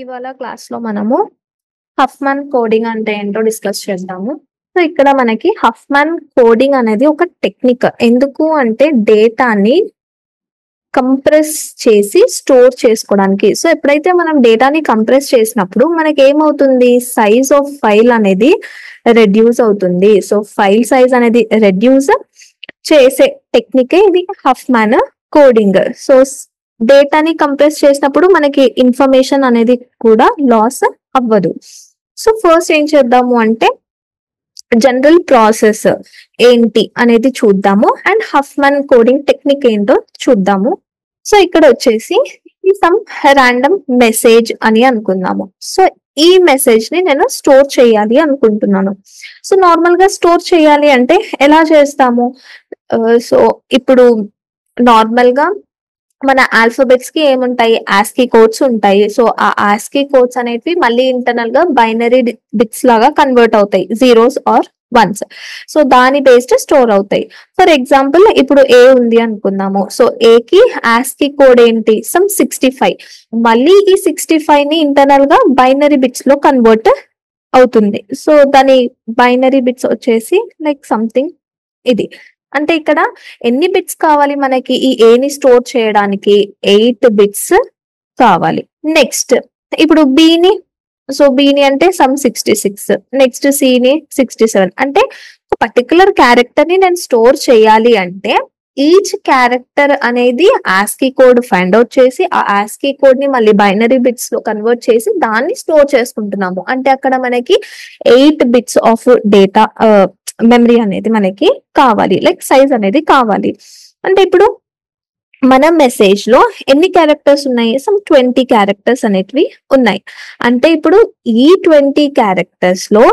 ఇవాళ క్లాస్‌లో మనము హఫ్‌మన్ కోడింగ్ అంటే ఏంటో డిస్కస్ చేద్దాము. సో, ఇక్కడ మనకి హఫ్‌మన్ కోడింగ్ అనేది ఒక టెక్నిక్. ఎందుకు అంటే డేటాని కంప్రెస్ చేసి స్టోర్ చేసుకోవడానికి. సో, ఎప్పుడైతే మనం డేటాని కంప్రెస్ చేసినప్పుడు మనకేమవుతుంది? సైజ్ ఆఫ్ ఫైల్ అనేది రెడ్యూస్ అవుతుంది. సో, ఫైల్ సైజ్ అనేది రెడ్యూస్ చేసే టెక్నికే ఇది హఫ్‌మన్ కోడింగ్. సో, డేటాని కంప్రెస్ చేసినప్పుడు మనకి ఇన్ఫర్మేషన్ అనేది కూడా లాస్ అవ్వదు. సో, ఫస్ట్ ఏం చేద్దాము అంటే జనరల్ ప్రాసెస్ ఏంటి అనేది చూద్దాము. అండ్ హఫ్‌మన్ కోడింగ్ టెక్నిక్ ఏంటో చూద్దాము. సో, ఇక్కడ వచ్చేసి సమ్ రాండమ్ మెసేజ్ అని అనుకుందాము. సో, ఈ మెసేజ్ ని నేను స్టోర్ చేయాలి అనుకుంటున్నాను. సో, నార్మల్ గా స్టోర్ చేయాలి అంటే ఎలా చేస్తాము? సో, ఇప్పుడు నార్మల్ గా మన ఆల్ఫాబెట్స్ కి ఏముంటాయి? ఆస్కీ కోడ్స్ ఉంటాయి. సో, ఆ ఆస్కీ కోడ్స్ అనేటివి మళ్ళీ ఇంటర్నల్ గా బైనరీ బిట్స్ లాగా కన్వర్ట్ అవుతాయి. Zeros or ones. సో, దాని బేస్డ్ స్టోర్ అవుతాయి. ఫర్ ఎగ్జాంపుల్ ఇప్పుడు ఏ ఉంది అనుకుందాము. సో, ఏ కి ఆస్కీ కోడ్ ఏంటి? సమ్ 65. మళ్ళీ ఈ 65 ని ఇంటర్నల్ గా బైనరీ బిట్స్ లో కన్వర్ట్ అవుతుంది. సో, దాని బైనరీ బిట్స్ వచ్చేసి లైక్ సంథింగ్ ఇది. అంటే ఇక్కడ ఎన్ని బిట్స్ కావాలి మనకి ఈ ఏని స్టోర్ చేయడానికి? 8 బిట్స్ కావాలి. నెక్స్ట్ ఇప్పుడు బిని బిని అంటే సమ్ 66. నెక్స్ట్ సిని 67. అంటే ఒక పర్టికులర్ క్యారెక్టర్ ని నేను స్టోర్ చేయాలి అంటే ఈచ్ క్యారెక్టర్ అనేది ఆస్కీ కోడ్ ఫైండ్ అవుట్ చేసి ఆ ఆస్కీ కోడ్ ని మళ్ళీ బైనరీ బిట్స్ లో కన్వర్ట్ చేసి దాన్ని స్టోర్ చేసుకుంటున్నాము. అంటే అక్కడ మనకి 8 బిట్స్ ఆఫ్ డేటా మెమరీ అనేది మనకి కావాలి. లైక్ సైజ్ అనేది కావాలి. అంటే ఇప్పుడు మన మెసేజ్ లో ఎన్ని క్యారెక్టర్స్ ఉన్నాయి? సమ్ 20 క్యారెక్టర్స్ అనేటివి ఉన్నాయి. అంటే ఇప్పుడు ఈ 20 క్యారెక్టర్స్ లో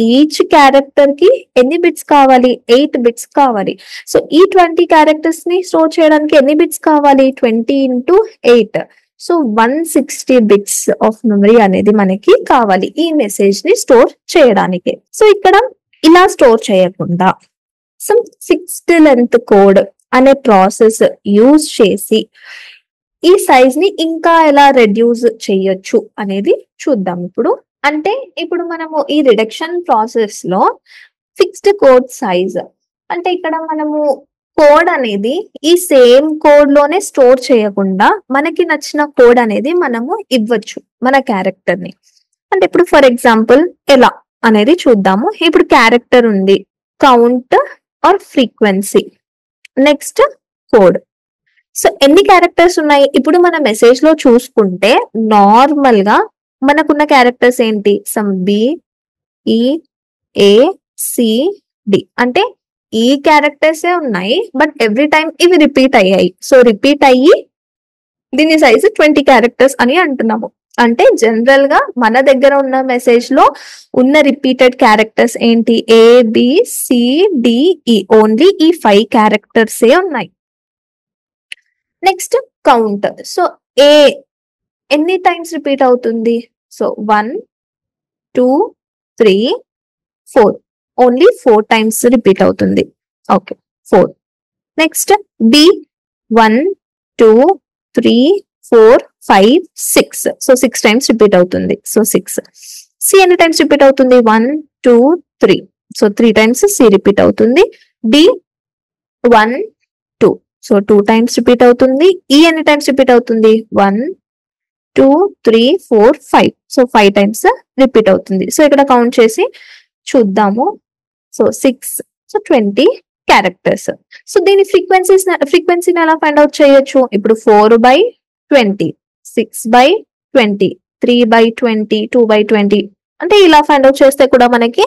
ఈచ్ క్యారెక్టర్ కి ఎన్ని బిట్స్ కావాలి? 8 బిట్స్ కావాలి. సో, ఈ 20 క్యారెక్టర్స్ ని స్టోర్ చేయడానికి ఎన్ని బిట్స్ కావాలి? 20 into 8. So, 160 bits of memory అనేది మనకి కావాలి ఈ మెసేజ్ ని స్టోర్ చేయడానికి. సో, ఇక్కడ ఇలా స్టోర్ చేయకుండా సమ్ ఫిక్స్డ్ లెంత్ కోడ్ అనే ప్రాసెస్ యూజ్ చేసి ఈ సైజ్ ని ఇంకా ఎలా రెడ్యూస్ చేయొచ్చు అనేది చూద్దాం ఇప్పుడు. అంటే ఇప్పుడు మనము ఈ రిడక్షన్ ప్రాసెస్ లో ఫిక్స్డ్ కోడ్ సైజ్ అంటే ఇక్కడ మనము కోడ్ అనేది ఈ సేమ్ కోడ్ లోనే స్టోర్ చేయకుండా మనకి నచ్చిన కోడ్ అనేది మనము ఇవ్వచ్చు మన క్యారెక్టర్ ని. అంటే ఇప్పుడు ఫర్ ఎగ్జాంపుల్ ఎలా అనేది చూద్దాము. ఇప్పుడు క్యారెక్టర్ ఉంది, count or frequency, next code. So, ఎన్ని క్యారెక్టర్స్ ఉన్నాయి? ఇప్పుడు మన మెసేజ్ లో చూసుకుంటే నార్మల్ గా మనకున్న క్యారెక్టర్స్ ఏంటి? సమ్ బి, ఈ, ఏ, సి, డి. అంటే ఈ క్యారెక్టర్సే ఉన్నాయి బట్ ఎవ్రీ టైం ఇవి రిపీట్ అయ్యాయి. సో, రిపీట్ అయ్యి దీని సైజు 20 క్యారెక్టర్స్ అని అంటున్నాము. అంటే జనరల్ గా మన దగ్గర ఉన్న మెసేజ్ లో ఉన్న రిపీటెడ్ క్యారెక్టర్స్ ఏంటి? A, B, C, D, E. Only ఈ 5 క్యారెక్టర్సే ఉన్నాయి. Next count. సో, ఏ ఎన్ని టైమ్స్ రిపీట్ అవుతుంది? సో, 1, 2, 3, 4. ఓన్లీ 4 టైమ్స్ రిపీట్ అవుతుంది. Okay, 4. Next B 1, 2, 3, 4, 5, 6. So, 6 times repeat అవుతుంది. సో, 6. సి ఎన్ని టైమ్స్ రిపీట్ అవుతుంది? 1, 2, 3. సో, 3 టైమ్స్ సి రిపీట్ అవుతుంది. డి 1, 2. సో, 2 టైమ్స్ రిపీట్ అవుతుంది. ఈ ఎన్ని టైమ్స్ రిపీట్ అవుతుంది? 1, 2, 3, 4, 5. సో, 5 టైమ్స్ రిపీట్ అవుతుంది. సో, ఇక్కడ కౌంట్ చేసి చూద్దాము. సో, 6. So, 20 characters. సో, దీని ఫ్రీక్వెన్సీని ఎలా ఫైండ్ అవుట్ చేయొచ్చు? ఇప్పుడు 4/20, 6/20, 3/20, 2/20. అంటే ఇలా ఫైండ్ అవుట్ చేస్తే కూడా మనకి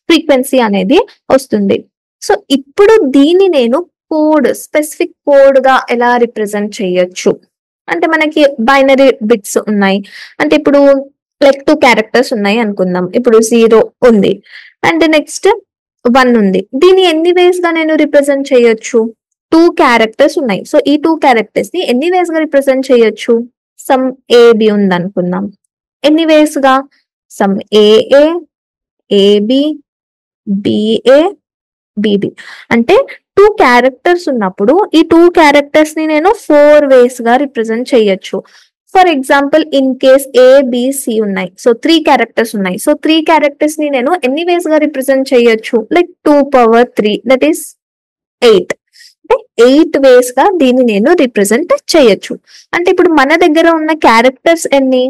ఫ్రీక్వెన్సీ అనేది వస్తుంది. సో, ఇప్పుడు దీన్ని నేను కోడ్ స్పెసిఫిక్ కోడ్ గా ఎలా రిప్రజెంట్ చేయొచ్చు అంటే మనకి బైనరీ బిట్స్ ఉన్నాయి. అంటే ఇప్పుడు లైక్ 2 క్యారెక్టర్స్ ఉన్నాయి అనుకుందాం. ఇప్పుడు 0 ఉంది అండ్ నెక్స్ట్ 1 ఉంది. దీన్ని ఎన్ని వేస్ గా నేను రిప్రజెంట్ చేయొచ్చు? 2 క్యారెక్టర్స్ ఉన్నాయి. సో, ఈ 2 క్యారెక్టర్స్ ని ఎన్ని వేస్ గా రిప్రజెంట్ చేయొచ్చు? సమ్ ఏబి ఉంది అనుకుందాం. ఎన్ని వేస్ గా? సమ్ ఏఏ, ఏబి, బిఏ, బిబి. అంటే 2 క్యారెక్టర్స్ ఉన్నప్పుడు ఈ 2 క్యారెక్టర్స్ ని నేను 4 వేస్ గా రిప్రజెంట్ చేయొచ్చు. For example in case A B C ఉన్నాయి, సో 3 క్యారెక్టర్స్ ఉన్నాయి. సో 3 క్యారెక్టర్స్ ని నేను ఎన్ని వేస్ గా రిప్రజెంట్ చేయొచ్చు, లైక్ 2 power 3 దట్ ఈస్ 8. అంటే 8 వేస్ గా దీన్ని నేను రిప్రజెంట్ చేయొచ్చు. అంటే ఇప్పుడు మన దగ్గర ఉన్న క్యారెక్టర్స్ ఎన్ని,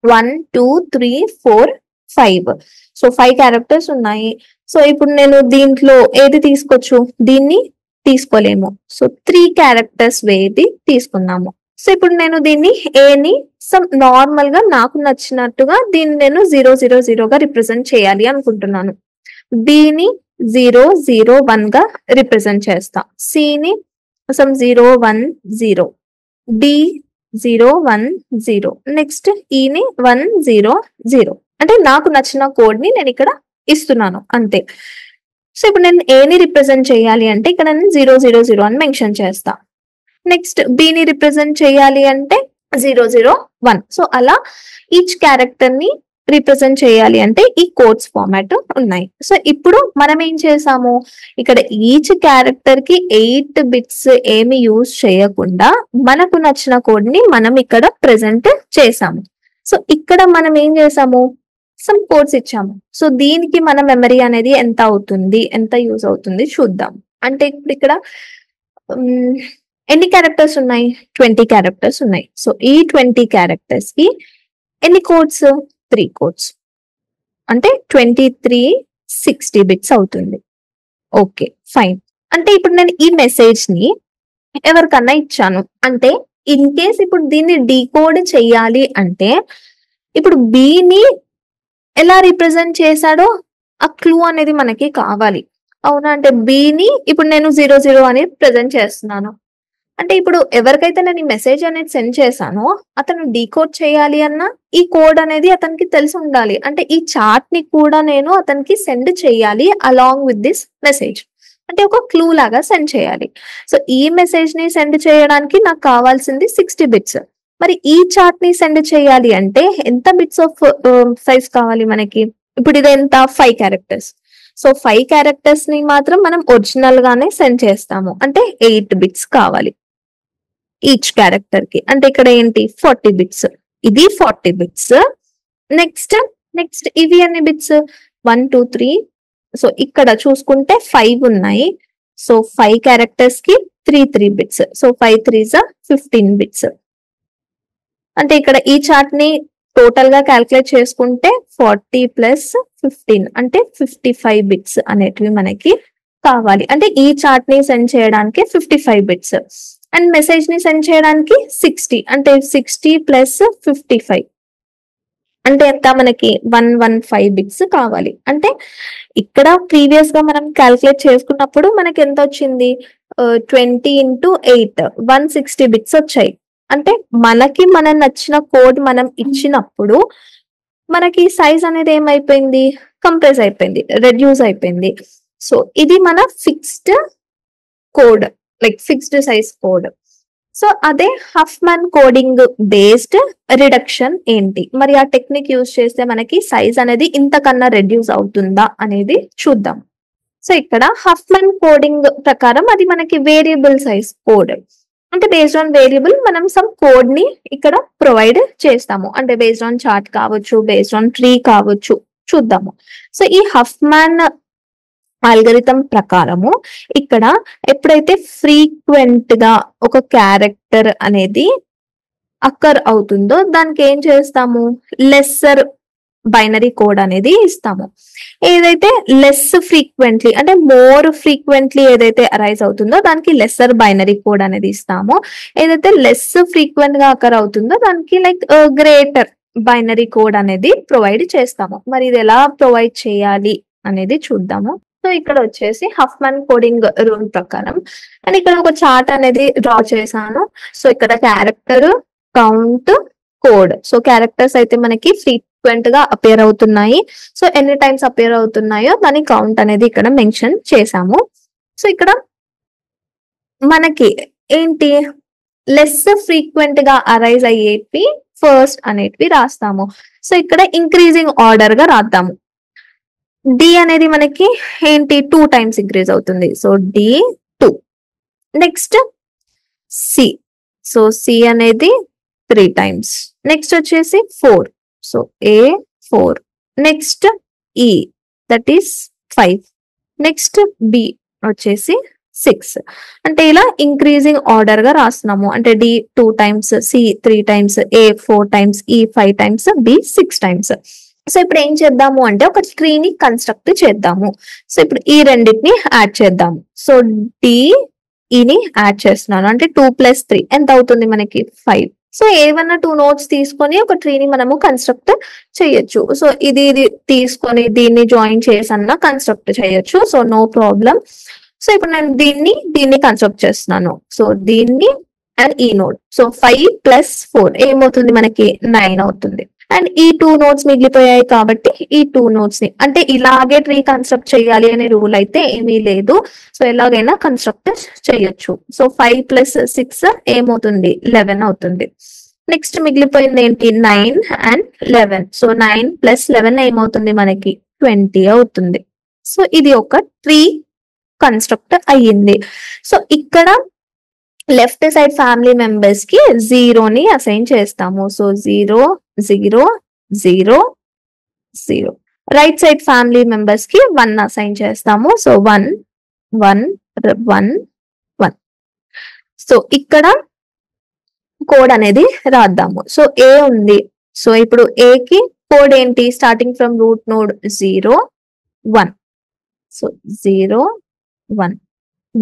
1 2 3 4 5. సో 5 క్యారెక్టర్స్ ఉన్నాయి. సో ఇప్పుడు నేను దీంట్లో ఏది తీసుకోవచ్చు, దీన్ని తీసుకోలేము. సో 3 క్యారెక్టర్స్ వేది తీసుకున్నాము. సో ఇప్పుడు నేను దీన్ని ఏని సమ్ నార్మల్ గా నాకు నచ్చినట్టుగా దీన్ని నేను 000 గా రిప్రజెంట్ చేయాలి అనుకుంటున్నాను. బిని 001 గా రిప్రజెంట్ చేస్తా. సిని సమ్ 010, డి 010, నెక్స్ట్ ఈని 100. అంటే నాకు నచ్చిన కోడ్ ని నేను ఇక్కడ ఇస్తున్నాను అంతే. సో ఇప్పుడు నేను ఏని రిప్రజెంట్ చేయాలి అంటే ఇక్కడ నేను 000 అని మెన్షన్ చేస్తా. నెక్స్ట్ బిని రిప్రజెంట్ చేయాలి అంటే 001. సో అలా ఈచ్ క్యారెక్టర్ ని రిప్రజెంట్ చేయాలి అంటే ఈ కోడ్స్ ఫార్మాట్ ఉన్నాయి. సో ఇప్పుడు మనం ఏం చేసాము, ఇక్కడ ఈచ్ క్యారెక్టర్ కి 8 బిట్స్ ఏమి యూజ్ చేయకుండా మనకు నచ్చిన కోడ్ ని మనం ఇక్కడ ప్రెజెంట్ చేసాము. సో ఇక్కడ మనం ఏం చేసాము, సమ్ కోడ్స్ ఇచ్చాము. సో దీనికి మన మెమరీ అనేది ఎంత అవుతుంది, ఎంత యూజ్ అవుతుంది చూద్దాం. అంటే ఇప్పుడు ఇక్కడ ఎన్ని క్యారెక్టర్స్ ఉన్నాయి, 20 క్యారెక్టర్స్ ఉన్నాయి. సో ఈ 20 క్యారెక్టర్స్ కి ఎన్ని కోడ్స్, 3 కోడ్స్. అంటే 23 60 బిట్స్ అవుతుంది. Okay fine. అంటే ఇప్పుడు నేను ఈ మెసేజ్ ని ఎవరికన్నా ఇచ్చాను అంటే ఇన్ కేస్ ఇప్పుడు దీన్ని డీకోడ్ చెయ్యాలి అంటే ఇప్పుడు బిని ఎలా రిప్రజెంట్ చేశాడో ఆ క్లూ అనేది మనకి కావాలి, అవునా? అంటే బిని ఇప్పుడు నేను 00 అని ప్రెజెంట్ చేస్తున్నాను. అంటే ఇప్పుడు ఎవరికైతే నేను ఈ మెసేజ్ అనేది సెండ్ చేశానో అతను డీకోడ్ చేయాలి అన్నా ఈ కోడ్ అనేది అతనికి తెలిసి ఉండాలి. అంటే ఈ చార్ట్ ని కూడా నేను అతనికి సెండ్ చేయాలి అలాంగ్ విత్ దిస్ మెసేజ్. అంటే ఒక క్లూ లాగా సెండ్ చేయాలి. సో ఈ మెసేజ్ ని సెండ్ చేయడానికి నాకు కావాల్సింది 60 బిట్స్. మరి ఈ చార్ట్ ని సెండ్ చేయాలి అంటే ఎంత బిట్స్ ఆఫ్ సైజ్ కావాలి మనకి? ఇప్పుడు ఇది ఎంత, 5 క్యారెక్టర్స్. సో 5 క్యారెక్టర్స్ ని మాత్రం మనం ఒరిజినల్ గానే సెండ్ చేస్తాము. అంటే 8 బిట్స్ కావాలి ఈచ్ క్యారెక్టర్ కి. అంటే ఇక్కడ ఏంటి 40 బిట్స్, ఇది 40 బిట్స్. నెక్స్ట్ ఇవి అన్ని బిట్స్ 1 2 3. సో ఇక్కడ చూసుకుంటే 5 ఉన్నాయి. సో 5 క్యారెక్టర్స్ కి 3 బిట్స్. So 5 3s 15 bits. అంటే ఇక్కడ ఈ చార్ట్ ని టోటల్ గా క్యాల్కులేట్ చేసుకుంటే 40 + 15 అంటే 55 బిట్స్ అనేటివి మనకి కావాలి. అంటే ఈ చార్ట్ ని సెండ్ చేయడానికి 55 బిట్స్ అండ్ మెసేజ్ ని సెండ్ చేయడానికి 60. అంటే 60 + 55 అంటే ఎంత మనకి 115 బిట్స్ కావాలి. అంటే ఇక్కడ ప్రీవియస్ గా మనం క్యాల్కులేట్ చేసుకున్నప్పుడు మనకి ఎంత వచ్చింది, 20 × 8 160 బిట్స్ వచ్చాయి. అంటే మనకి మన నచ్చిన కోడ్ మనం ఇచ్చినప్పుడు మనకి సైజ్ అనేది ఏమైపోయింది, కంప్రెస్ అయిపోయింది, రెడ్యూస్ అయిపోయింది. సో ఇది మన fixed code, like fixed size code. So అదే హఫ్మన్ కోడింగ్ బేస్డ్ రిడక్షన్ ఏంటి, మరి ఆ టెక్నిక్ యూజ్ చేస్తే మనకి సైజ్ అనేది ఇంతకన్నా రెడ్యూస్ అవుతుందా అనేది చూద్దాం. సో ఇక్కడ హఫ్మన్ కోడింగ్ ప్రకారం అది మనకి వేరియబుల్ సైజ్ కోడ్. అంటే బేస్డ్ ఆన్ వేరియబుల్ మనం సమ్ కోడ్ ని ఇక్కడ ప్రొవైడ్ చేస్తాము. అంటే బేస్డ్ ఆన్ చార్ట్ కావచ్చు, బేస్డ్ ఆన్ ట్రీ కావచ్చు, చూద్దాము. సో ఈ హఫ్మన్ ఆల్గరిథం ప్రకారము ఇక్కడ ఎప్పుడైతే ఫ్రీక్వెంట్ గా ఒక క్యారెక్టర్ అనేది అక్కర్ అవుతుందో దానికి ఏం చేస్తాము, లెస్సర్ బైనరీ కోడ్ అనేది ఇస్తాము. ఏదైతే లెస్ ఫ్రీక్వెంట్లీ అంటే మోర్ ఫ్రీక్వెంట్లీ ఏదైతే అరైజ్ అవుతుందో దానికి లెస్సర్ బైనరీ కోడ్ అనేది ఇస్తాము. ఏదైతే లెస్ ఫ్రీక్వెంట్ గా అక్కర్ అవుతుందో దానికి లైక్ గ్రేటర్ బైనరీ కోడ్ అనేది ప్రొవైడ్ చేస్తాము. మరి ఇది ఎలా ప్రొవైడ్ చేయాలి అనేది చూద్దాము. సో ఇక్కడ వచ్చేసి హఫ్మన్ కోడింగ్ రూల్ ప్రకారం నేను ఇక్కడ ఒక చార్ట్ అనేది డ్రా చేశాను. సో ఇక్కడ character, count, code. So characters అయితే మనకి ఫ్రీక్వెంట్ గా అపియర్ అవుతున్నాయి. సో ఎన్ని టైమ్స్ అపియర్ అవుతున్నాయో దాని కౌంట్ అనేది ఇక్కడ మెన్షన్ చేసాము. సో ఇక్కడ మనకి ఏంటి, లెస్ ఫ్రీక్వెంట్ గా అరైజ్ అయ్యేవి ఫస్ట్ అనేటివి రాస్తాము. సో ఇక్కడ ఇంక్రీజింగ్ ఆర్డర్ గా రాద్దాము. డి అనేది మనకి ఏంటి 2 టైమ్స్ ఇంక్రీజ్ అవుతుంది. So D 2. Next C. So C అనేది 3 times. Next వచ్చేసి 4. So A 4. Next E, that is 5. Next B వచ్చేసి 6. అంటే ఇలా ఇంక్రీజింగ్ ఆర్డర్ గా రాస్తున్నాము. అంటే D 2 times, C 3 times, A 4 times, E 5 times, B 6 times. So ఇప్పుడు ఏం చేద్దాము అంటే ఒక ట్రీని కన్స్ట్రక్ట్ చేద్దాము. సో ఇప్పుడు ఈ రెండింటిని యాడ్ చేద్దాము. సో D ని యాడ్ చేస్తున్నాను. అంటే 2 + 3 ఎంత అవుతుంది మనకి 5. సో ఏవన్నా 2 నోట్స్ తీసుకొని ఒక ట్రీని మనము కన్స్ట్రక్ట్ చేయొచ్చు. సో ఇది తీసుకొని దీన్ని జాయిన్ చేసన్నా కన్స్ట్రక్ట్ చేయొచ్చు. So no problem. సో ఇప్పుడు నేను దీన్ని కన్స్ట్రక్ట్ చేస్తున్నాను. సో దీన్ని అండ్ ఈ నోట్. సో 5 + 4 ఏమవుతుంది మనకి 9 అవుతుంది. అండ్ ఈ 2 నోట్స్ మిగిలిపోయాయి కాబట్టి ఈ 2 నోట్స్ ని అంటే ఇలాగే ట్రీ కన్స్ట్రక్ట్ చేయాలి అనే రూల్ అయితే ఏమీ లేదు. సో ఎలాగైనా కన్స్ట్రక్ట్ చేయొచ్చు. సో 5 + 6 ఏమవుతుంది 11 అవుతుంది. నెక్స్ట్ మిగిలిపోయింది ఏంటి 9 and 11. సో 9 + 11 ఏమవుతుంది మనకి 20 అవుతుంది. సో ఇది ఒక ట్రీ కన్స్ట్రక్ట్ అయ్యింది. సో ఇక్కడ లెఫ్ట్ సైడ్ ఫ్యామిలీ మెంబర్స్ కి 0ని అసైన్ చేస్తాము. So 0 0 0 0. Right side family members కి 1 అసైన్ చేస్తాము. సో 1 1 1 1. సో ఇక్కడ కోడ్ అనేది రాద్దాము. సో A ఉంది. సో ఇప్పుడు A కి కోడ్ ఏంటి starting from root node 0 1. So 0 1.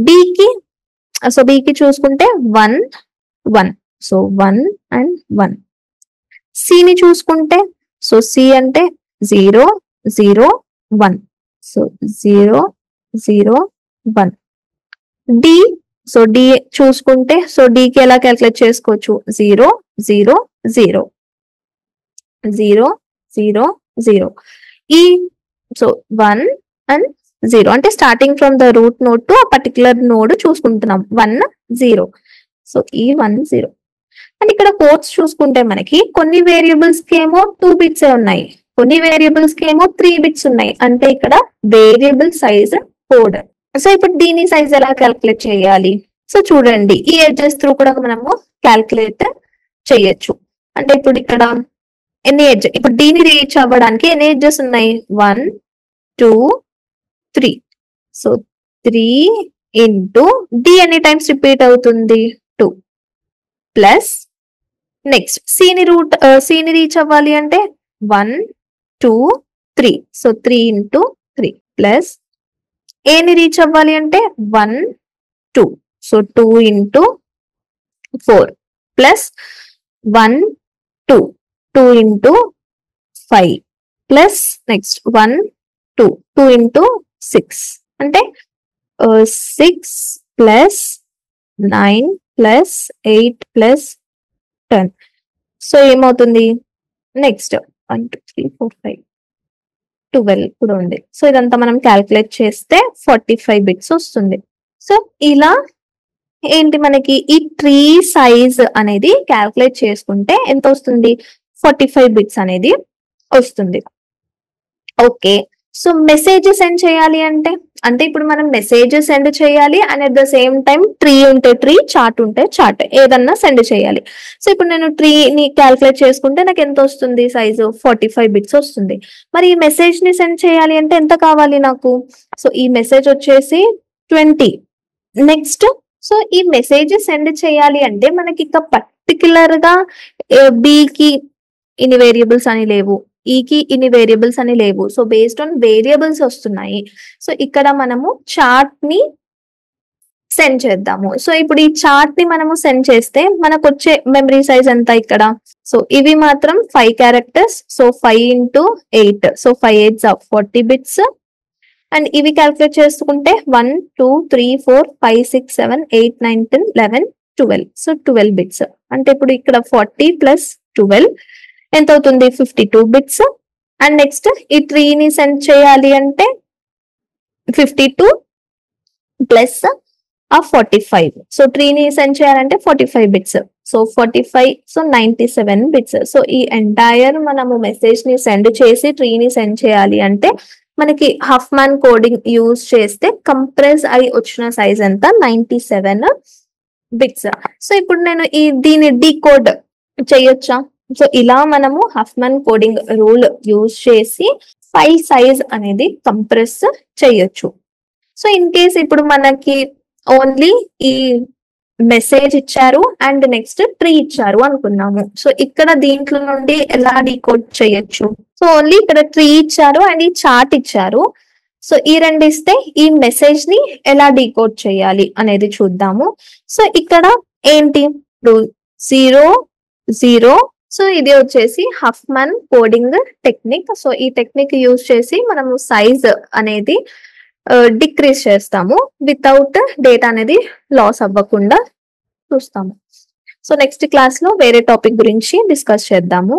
B కి చూసుకుంటే 1 1. So 1 and 1. C ని చూసుకుంటే సో C అంటే 0 0 1. సో 0 0 1. D సో D చూసుకుంటే సో D కి ఎలా క్యాలిక్యులేట్ చేసుకోవచ్చు 0 0 0 0 0 0. E సో 1 and 0 అంటే starting from the root node to ఆ పర్టికులర్ నోడ్ చూసుకుంటున్నాం 1 0. సో ఈ 1 0. అండ్ ఇక్కడ కోడ్స్ చూసుకుంటే మనకి కొన్ని వేరియబుల్స్ కి ఏమో 2 బిట్స్ ఉన్నాయి, కొన్ని వేరియబుల్స్ కి ఏమో 3 బిట్స్ ఉన్నాయి. అంటే ఇక్కడ వేరియబుల్ సైజ్ కోడ్. సో ఇప్పుడు దీని సైజ్ ఎలా క్యాల్కులేట్ చేయాలి? సో చూడండి ఈ ఎడ్జెస్ త్రూ కూడా మనము క్యాల్కులేట్ చేయొచ్చు. అంటే ఇప్పుడు ఇక్కడ ఎన్ని ఎడ్జ్ ఇప్పుడు దీన్ని రీచ్ అవ్వడానికి ఎన్ని ఎడ్జెస్ ఉన్నాయి 1 2 3. సో 3 ఇంటూ D ఎన్ని టైమ్స్ రిపీట్ అవుతుంది 2 ప్లస్ నెక్స్ట్ C ని రీచ్ అవ్వాలి అంటే 1 2 3. సో 3 ఇంటూ 3 ప్లస్ A ని రీచ్ అవ్వాలి అంటే 1 2. So 2 into 4 plus 1 2 2 into 5 plus next 1 2 2 into 6 అంటే 6 ప్లస్ 9 ప్లస్ 8 ప్లస్ 10. సో ఏమవుతుంది నెక్స్ట్ 1 2 3 4 5 12 కూడా ఉంది. సో ఇదంతా మనం క్యాల్కులేట్ చేస్తే 45 బిట్స్ వస్తుంది. సో ఇలా ఏంటి మనకి ఈ ట్రీ సైజ్ అనేది క్యాల్కులేట్ చేసుకుంటే ఎంత వస్తుంది 45 బిట్స్ అనేది వస్తుంది. ఓకే, సో మెసేజ్ సెండ్ చేయాలి అంటే ఇప్పుడు మనం మెసేజ్ సెండ్ చేయాలి and at the same time tree ఉంటే ట్రీ, చార్ట్ ఉంటే చార్ట్, ఏదన్నా సెండ్ చేయాలి. సో ఇప్పుడు నేను ట్రీని క్యాల్కులేట్ చేసుకుంటే నాకు ఎంత వస్తుంది సైజు 45 బిట్స్ వస్తుంది. మరి ఈ మెసేజ్ ని సెండ్ చేయాలి అంటే ఎంత కావాలి నాకు? సో ఈ మెసేజ్ వచ్చేసి 20. నెక్స్ట్ సో ఈ మెసేజ్ సెండ్ చేయాలి అంటే మనకి ఇక పర్టికులర్ గా B కి ఇన్ని వేరియబుల్స్ అని లేవు, E కి ఇన్ని వేరియబుల్స్ అని లేవు. సో బేస్డ్ ఆన్ వేరియబుల్స్ వస్తున్నాయి. సో ఇక్కడ మనము చార్ట్ ని సెండ్ చేద్దాము. సో ఇప్పుడు ఈ చార్ట్ ని మనము సెండ్ చేస్తే మనకు వచ్చే మెమరీ సైజ్ ఎంత ఇక్కడ? సో ఇవి మాత్రం 5 characters. So 5 into 8. So 5 8s 40 bits. And ఇవి క్యాల్కులేట్ చేసుకుంటే 1 2 3 4 5 6 7 8 9 10 11 12. So 12 bits. అంటే ఇప్పుడు ఇక్కడ 40 ప్లస్ 12 ఎంత అవుతుంది 52 బిట్స్. అండ్ నెక్స్ట్ ఈ ట్రీని సెండ్ చేయాలి అంటే 52 ప్లస్ 45. సో ట్రీని సెండ్ చేయాలంటే 45 bits. So 45 so 97 bits. So ఈ ఎంటైర్ మనము మెసేజ్ ని సెండ్ చేసి ట్రీని సెండ్ చేయాలి అంటే మనకి హఫ్మన్ కోడింగ్ యూజ్ చేస్తే కంప్రెస్ అయి వచ్చిన సైజ్ ఎంత 97 బిట్స్. సో ఇప్పుడు నేను దీని డీకోడ్ చేయొచ్చా? సో ఇలా మనము హఫ్మన్ కోడింగ్ రూల్ యూజ్ చేసి ఫైల్ సైజ్ అనేది కంప్రెస్ చేయొచ్చు. సో ఇన్ కేస్ ఇప్పుడు మనకి ఓన్లీ ఈ మెసేజ్ ఇచ్చారు అండ్ నెక్స్ట్ ట్రీ ఇచ్చారు అనుకున్నాము. సో ఇక్కడ దీంట్లో నుండి ఎలా డీకోడ్ చేయొచ్చు? సో ఓన్లీ ఇక్కడ ట్రీ ఇచ్చారు అండ్ ఈ చార్ట్ ఇచ్చారు. సో ఈ రెండు ఇస్తే ఈ మెసేజ్ ని ఎలా డీకోడ్ చేయాలి అనేది చూద్దాము. సో ఇక్కడ ఏంటి ఇప్పుడు 0 0. సో ఇది వచ్చేసి హఫ్మన్ కోడింగ్ టెక్నిక్. సో ఈ టెక్నిక్ యూజ్ చేసి మనము సైజ్ అనేది డిక్రీజ్ చేస్తాము వితౌట్ డేటా అనేది లాస్ అవ్వకుండా చూస్తాము. సో నెక్స్ట్ క్లాస్ లో వేరే టాపిక్ గురించి డిస్కస్ చేద్దాము.